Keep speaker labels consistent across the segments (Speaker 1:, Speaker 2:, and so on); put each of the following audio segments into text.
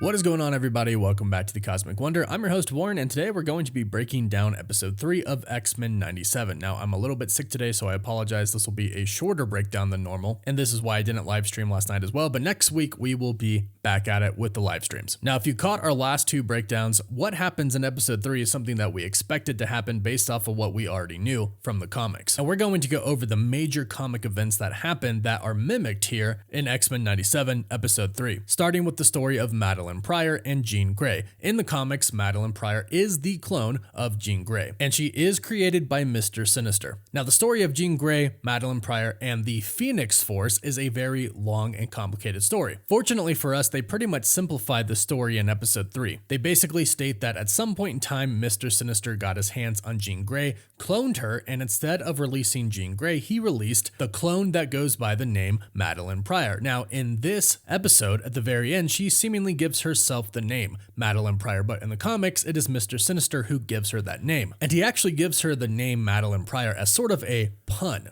Speaker 1: What is going on, everybody? Welcome back to the Cosmic Wonder. I'm your host, Warren, and today we're going to be breaking down episode 3 of X-Men 97. Now, I'm a little bit sick today, so I apologize. This will be a shorter breakdown than normal, and this is why I didn't live stream last night as well, but next week we will be back at it with the live streams. Now, if you caught our last two breakdowns, what happens in episode 3 is something that we expected to happen based off of what we already knew from the comics. And we're going to go over the major comic events that happened that are mimicked here in X-Men 97, episode 3, starting with the story of Madelyne Pryor and Jean Grey. In the comics, Madelyne Pryor is the clone of Jean Grey, and she is created by Mister Sinister. Now, the story of Jean Grey, Madelyne Pryor, and the Phoenix Force is a very long and complicated story. Fortunately for us, they pretty much simplified the story in episode 3. They basically state that at some point in time, Mister Sinister got his hands on Jean Grey, cloned her, and instead of releasing Jean Grey, he released the clone that goes by the name Madelyne Pryor. Now, in this episode, at the very end, she seemingly gives herself the name Madelyne Pryor, but in the comics, it is Mister Sinister who gives her that name. And he actually gives her the name Madelyne Pryor as sort of a pun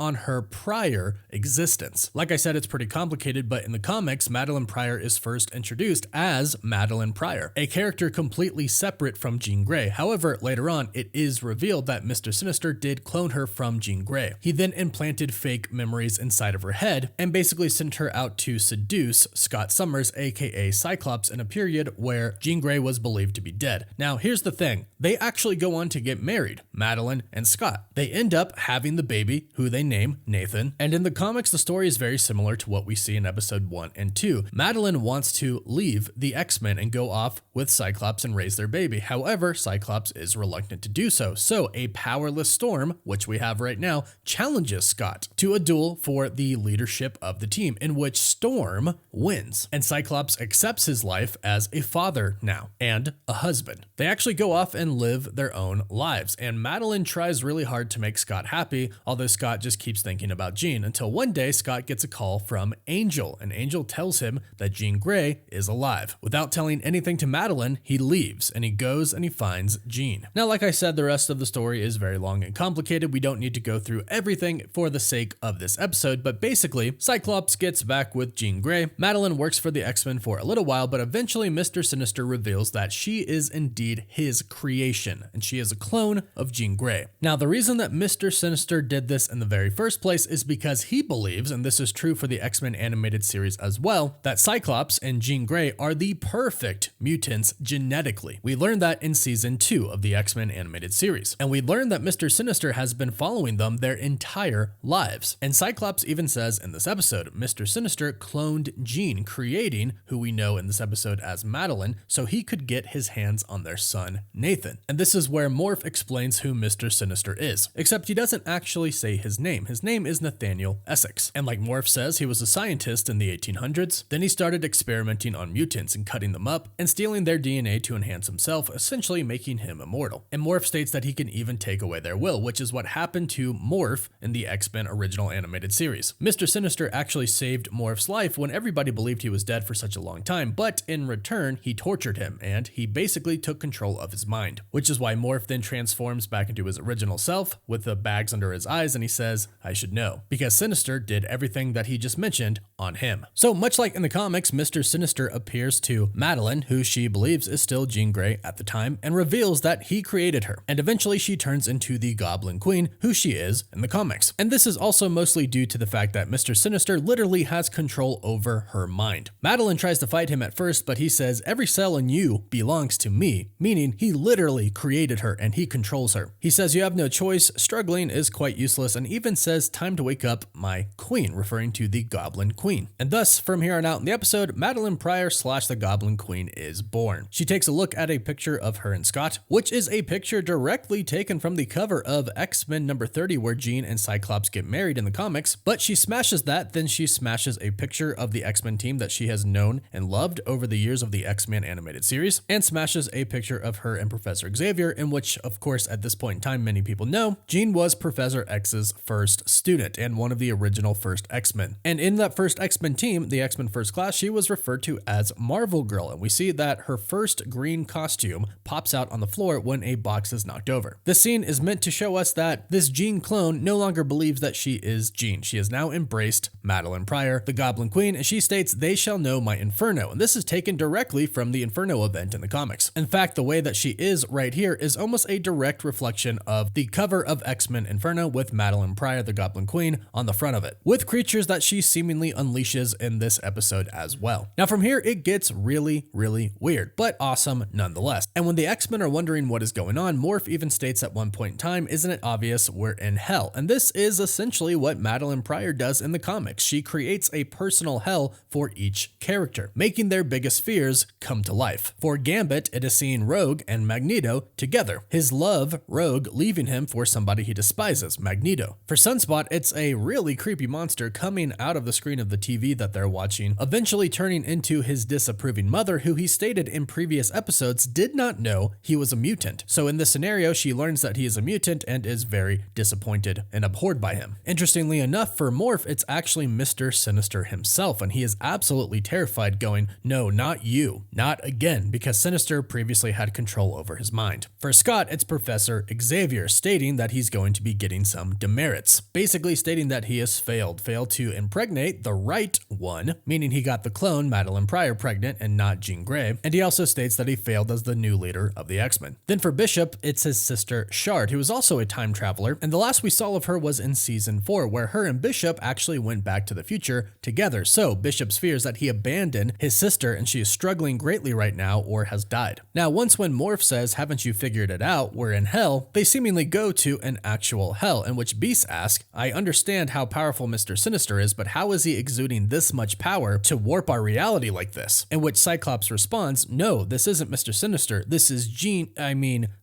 Speaker 1: on her prior existence. Like I said, it's pretty complicated, but in the comics, Madelyne Pryor is first introduced as Madelyne Pryor, a character completely separate from Jean Grey. However, later on, it is revealed that Mister Sinister did clone her from Jean Grey. He then implanted fake memories inside of her head and basically sent her out to seduce Scott Summers, aka Cyclops, in a period where Jean Grey was believed to be dead. Now, here's the thing. They actually go on to get married, Madelyne and Scott. They end up having the baby, who they name Nathan, and in the comics, the story is very similar to what we see in episode 1 and 2. Madelyne wants to leave the X-Men and go off with Cyclops and raise their baby. However, Cyclops is reluctant to do so. So a powerless Storm, which we have right now, challenges Scott to a duel for the leadership of the team, in which Storm wins, and Cyclops accepts his life as a father now and a husband. They actually go off and live their own lives, and Madelyne tries really hard to make Scott happy, although Scott just keeps thinking about Jean, until one day Scott gets a call from Angel, and Angel tells him that Jean Grey is alive. Without telling anything to Madelyne, he leaves and he goes and he finds Jean. Now, like I said, the rest of the story is very long and complicated. We don't need to go through everything for the sake of this episode, but basically, Cyclops gets back with Jean Grey. Madelyne works for the X-Men for a little while, but eventually Mister Sinister reveals that she is indeed his creation, and she is a clone of Jean Grey. Now, the reason that Mister Sinister did this in the very first place is because he believes, and this is true for the X-Men animated series as well, that Cyclops and Jean Grey are the perfect mutants genetically. We learned that in season 2 of the X-Men animated series, and we learned that Mister Sinister has been following them their entire lives. And Cyclops even says in this episode, Mister Sinister cloned Jean, creating who we know in this episode as Madelyne, so he could get his hands on their son, Nathan. And this is where Morph explains who Mister Sinister is, except he doesn't actually say his name. His name is Nathaniel Essex. And like Morph says, he was a scientist in the 1800s. Then he started experimenting on mutants and cutting them up and stealing their DNA to enhance himself, essentially making him immortal. And Morph states that he can even take away their will, which is what happened to Morph in the X-Men original animated series. Mister Sinister actually saved Morph's life when everybody believed he was dead for such a long time, but in return, he tortured him, and he basically took control of his mind, which is why Morph then transforms back into his original self with the bags under his eyes, and he says, "I should know," because Sinister did everything that he just mentioned on him. So much like in the comics, Mister Sinister appears to Madelyne, who she believes is still Jean Grey at the time, and reveals that he created her, and eventually she turns into the Goblin Queen, who she is in the comics. And this is also mostly due to the fact that Mister Sinister literally has control over her mind. Madelyne tries to fight him at first, but he says, "Every cell in you belongs to me," meaning he literally created her and he controls her. He says, "You have no choice, struggling is quite useless," and even says, "Time to wake up, my queen," referring to the Goblin Queen. And thus, from here on out in the episode, Madelyne Pryor / the Goblin Queen is born. She takes a look at a picture of her and Scott, which is a picture directly taken from the cover of X-Men number 30, where Jean and Cyclops get married in the comics, but she smashes that, then she smashes a picture of the X-Men team that she has known and loved over the years of the X-Men animated series, and smashes a picture of her and Professor Xavier, in which, of course, at this point in time, many people know, Jean was Professor X's first student and one of the original first X-Men. And in that first X-Men team, the X-Men First Class, she was referred to as Marvel Girl, and we see that her first green costume pops out on the floor when a box is knocked over. This scene is meant to show us that this Jean clone no longer believes that she is Jean. She has now embraced Madelyne Pryor, the Goblin Queen, and she states, "They shall know my inferno." and this is taken directly from the Inferno event in the comics. In fact, the way that she is right here is almost a direct reflection of the cover of X-Men Inferno with Madelyne Pryor, the Goblin Queen, on the front of it, with creatures that she seemingly unleashes in this episode as well. Now from here, it gets really, really weird, but awesome nonetheless. And when the X-Men are wondering what is going on, Morph even states at one point in time, "Isn't it obvious we're in hell?" And this is essentially what Madelyne Pryor does in the comics. She creates a personal hell for each character, making their biggest fears come to life. For Gambit, it is seeing Rogue and Magneto together. His love, Rogue, leaving him for somebody he despises, Magneto. For Sunspot, it's a really creepy monster coming out of the screen of the TV that they're watching, eventually turning into his disapproving mother, who he stated in previous episodes did not know he was a mutant. So in this scenario, she learns that he is a mutant and is very disappointed and abhorred by him. Interestingly enough, for Morph, it's actually Mister Sinister himself, and he is absolutely terrified, going, "No, not you, not again," because Sinister previously had control over his mind. For Scott, it's Professor Xavier, stating that he's going to be getting some demerits, basically stating that he has failed to impregnate the right one, meaning he got the clone Madelyne Pryor pregnant and not Jean Grey, and he also states that he failed as the new leader of the X-Men. Then for Bishop, it's his sister Shard, who is also a time traveler, and the last we saw of her was in season 4, where her and Bishop actually went back to the future together. So Bishop's fears that he abandoned his sister and she is struggling greatly right now or has died. Now, once when Morph says, "Haven't you figured it out? We're in hell," they seemingly go to an actual hell, in which Beast asks, "I understand how powerful Mister Sinister is, but how is he exuding this much power to warp our reality like this?" In which Cyclops responds, "No, this isn't Mister Sinister. This is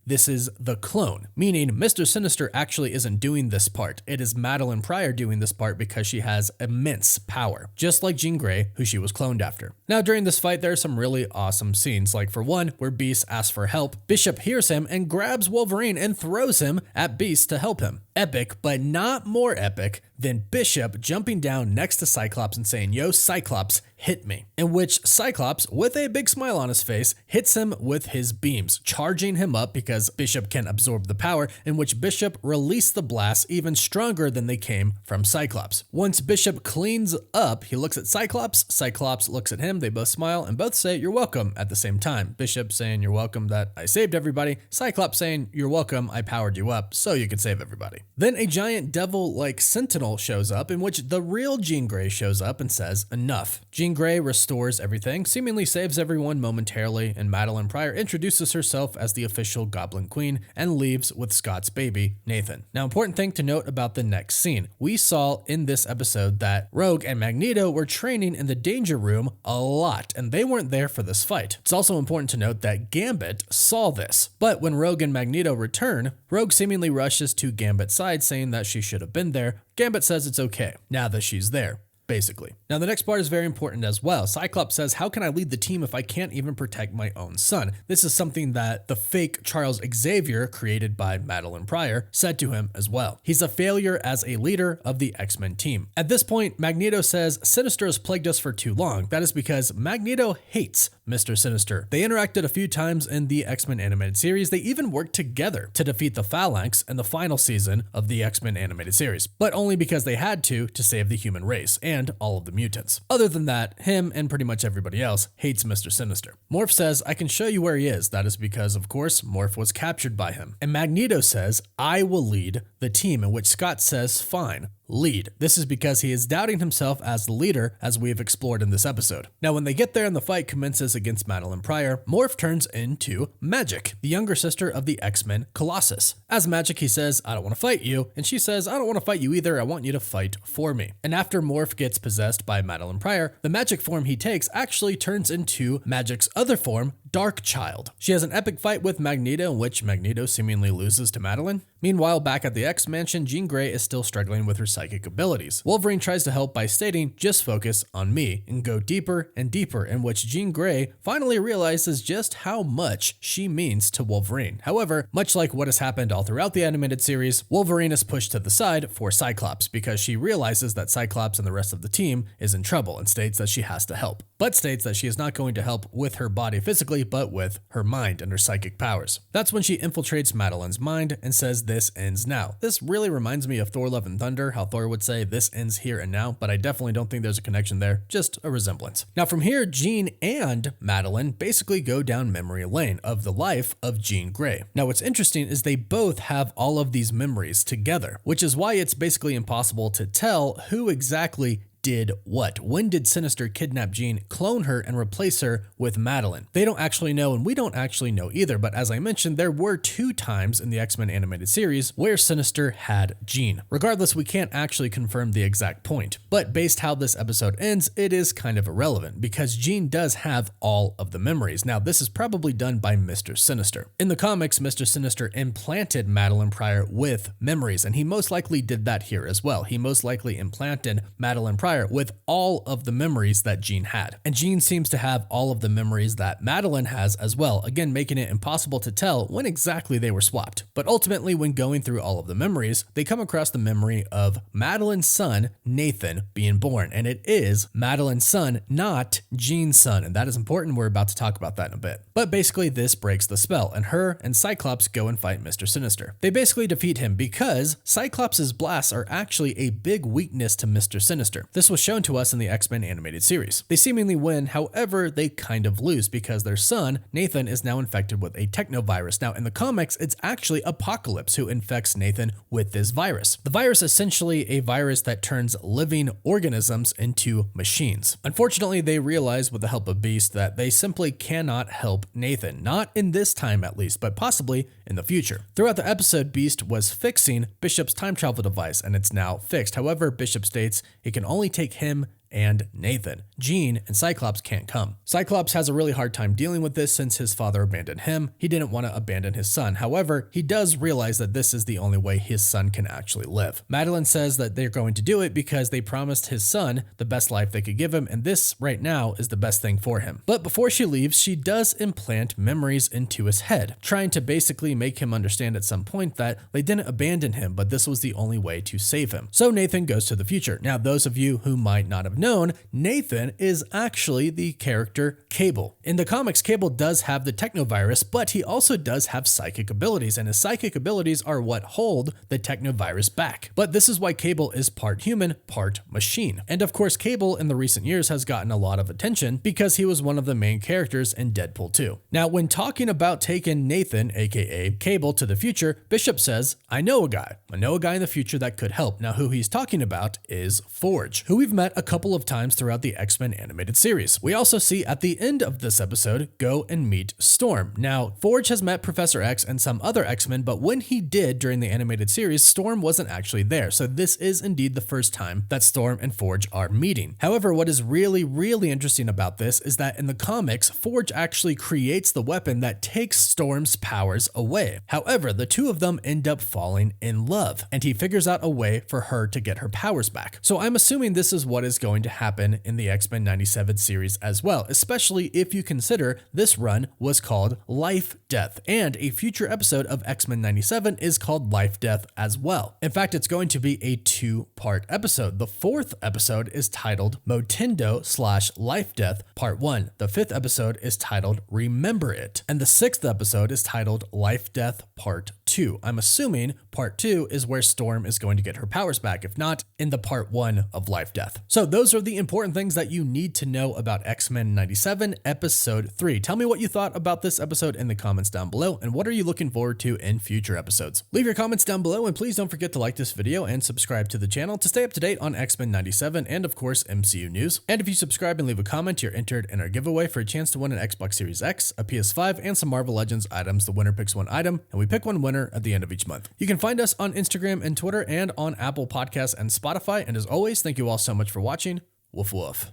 Speaker 1: this is the clone," meaning Mister Sinister actually isn't doing this part. It is Madelyne Pryor doing this part because she has immense power, just like Jean Grey, who she was cloned after. Now, during this fight, there are some really awesome scenes, like for one, where Beast asks for help. Bishop hears him and grabs Wolverine and throws him at Beast to help him. Epic, but not more epic than Bishop jumping down next to Cyclops and saying, "Yo, Cyclops, hit me," in which Cyclops, with a big smile on his face, hits him with his beams, charging him up because Bishop can absorb the power, in which Bishop released the blasts even stronger than they came from Cyclops. Once Bishop cleans up, he looks at Cyclops, Cyclops looks at him, they both smile and both say, "You're welcome," at the same time. Bishop saying, "You're welcome that I saved everybody," Cyclops saying, "You're welcome, I powered you up so you could save everybody." Then a giant devil-like sentinel shows up, in which the real Jean Grey shows up and says, "Enough." Jean Grey restores everything, seemingly saves everyone momentarily, and Madelyne Pryor introduces herself as the official Goblin Queen and leaves with Scott's baby, Nathan. Now, important thing to note about the next scene. We saw in this episode that Rogue and Magneto were training in the Danger Room a lot, and they weren't there for this fight. It's also important to note that Gambit saw this, but when Rogue and Magneto return, Rogue seemingly rushes to Gambit's side, saying that she should have been there. Gambit says it's okay, now that she's there, basically. Now, the next part is very important as well. Cyclops says, "How can I lead the team if I can't even protect my own son?" This is something that the fake Charles Xavier, created by Madelyne Pryor, said to him as well. He's a failure as a leader of the X-Men team. At this point, Magneto says, "Sinister has plagued us for too long." That is because Magneto hates Mister Sinister. They interacted a few times in the X-Men animated series. They even worked together to defeat the Phalanx in the final season of the X-Men animated series, but only because they had to save the human race and all of the mutants. Other than that, him and pretty much everybody else hates Mister Sinister. Morph says, "I can show you where he is." That is because, of course, Morph was captured by him. And Magneto says, "I will lead the team," in which Scott says, "Fine, lead." This is because he is doubting himself as the leader, as we have explored in this episode. Now, when they get there and the fight commences against Madelyne Pryor, Morph turns into Magic, the younger sister of the X-Men Colossus. As Magic, he says, "I don't want to fight you," and she says, "I don't want to fight you either, I want you to fight for me." And after Morph gets possessed by Madelyne Pryor, the magic form he takes actually turns into Magic's other form, Darkchild. She has an epic fight with Magneto, in which Magneto seemingly loses to Madelyne. Meanwhile, back at the X-Mansion, Jean Grey is still struggling with her psychic abilities. Wolverine tries to help by stating, "Just focus on me," and go deeper and deeper, in which Jean Grey finally realizes just how much she means to Wolverine. However, much like what has happened all throughout the animated series, Wolverine is pushed to the side for Cyclops because she realizes that Cyclops and the rest of the team is in trouble and states that she has to help. but states that she is not going to help with her body physically, but with her mind and her psychic powers. That's when she infiltrates Madelyne's mind and says this ends now. This really reminds me of Thor Love and Thunder, how Thor would say this ends here and now, but I definitely don't think there's a connection there, just a resemblance. Now from here, Jean and Madelyne basically go down memory lane of the life of Jean Grey. Now what's interesting is they both have all of these memories together, which is why it's basically impossible to tell who exactly did what. When did Sinister kidnap Jean, clone her, and replace her with Madelyne? They don't actually know, and we don't actually know either, but as I mentioned, there were 2 times in the X-Men animated series where Sinister had Jean. Regardless, we can't actually confirm the exact point, but based how this episode ends, it is kind of irrelevant because Jean does have all of the memories. Now, this is probably done by Mister Sinister. In the comics, Mister Sinister implanted Madelyne Pryor with memories, and he most likely did that here as well. He most likely implanted Madelyne Pryor with all of the memories that Jean had. And Jean seems to have all of the memories that Madelyne has as well, again making it impossible to tell when exactly they were swapped. But ultimately, when going through all of the memories, they come across the memory of Madelyne's son, Nathan, being born. And it is Madelyne's son, not Jean's son. And that is important. We're about to talk about that in a bit. But basically, this breaks the spell, and her and Cyclops go and fight Mister Sinister. They basically defeat him because Cyclops' blasts are actually a big weakness to Mister Sinister. This was shown to us in the X-Men animated series. They seemingly win, however, they kind of lose because their son, Nathan, is now infected with a technovirus. Now, in the comics, it's actually Apocalypse who infects Nathan with this virus. The virus is essentially a virus that turns living organisms into machines. Unfortunately, they realize with the help of Beast that they simply cannot help Nathan, not in this time at least, but possibly in the future. Throughout the episode, Beast was fixing Bishop's time travel device, and it's now fixed. However, Bishop states it can only take him and Nathan. Jean and Cyclops can't come. Cyclops has a really hard time dealing with this since his father abandoned him. He didn't want to abandon his son. However, he does realize that this is the only way his son can actually live. Madelyne says that they're going to do it because they promised his son the best life they could give him, and this right now is the best thing for him. But before she leaves, she does implant memories into his head, trying to basically make him understand at some point that they didn't abandon him, but this was the only way to save him. So Nathan goes to the future. Now, those of you who might not have known, Nathan is actually the character Cable. In the comics, Cable does have the technovirus, but he also does have psychic abilities, and his psychic abilities are what hold the technovirus back. But this is why Cable is part human, part machine. And of course, Cable in the recent years has gotten a lot of attention because he was one of the main characters in Deadpool 2. Now, when talking about taking Nathan, aka Cable, to the future, Bishop says, I know a guy in the future that could help. Now, who he's talking about is Forge, who we've met a couple of times throughout the X-Men animated series. We also see at the end of this episode go and meet Storm. Now, Forge has met Professor X and some other X-Men, but when he did during the animated series, Storm wasn't actually there. So this is indeed the first time that Storm and Forge are meeting. However, what is really interesting about this is that in the comics, Forge actually creates the weapon that takes Storm's powers away. However, the two of them end up falling in love, and he figures out a way for her to get her powers back. So I'm assuming this is what is going to happen in the X-Men 97 series as well, especially if you consider this run was called Life Death, and a future episode of X-Men 97 is called Life Death as well. In fact, it's going to be a 2-part episode. The 4th episode is titled Motendo/Life Death Part 1. The 5th episode is titled Remember It, and the 6th episode is titled Life Death Part 2. I'm assuming Part 2 is where Storm is going to get her powers back, if not in the Part 1 of Life Death. So those are the important things that you need to know about X-Men 97 Episode 3. Tell me what you thought about this episode in the comments down below, and what are you looking forward to in future episodes? Leave your comments down below, and please don't forget to like this video and subscribe to the channel to stay up to date on X-Men 97 and of course MCU news. And if you subscribe and leave a comment, you're entered in our giveaway for a chance to win an Xbox Series X, a PS5, and some Marvel Legends items. The winner picks one item, and we pick one winner at the end of each month. You can find us on Instagram and Twitter and on Apple Podcasts and Spotify. And as always, thank you all so much for watching. Woof woof.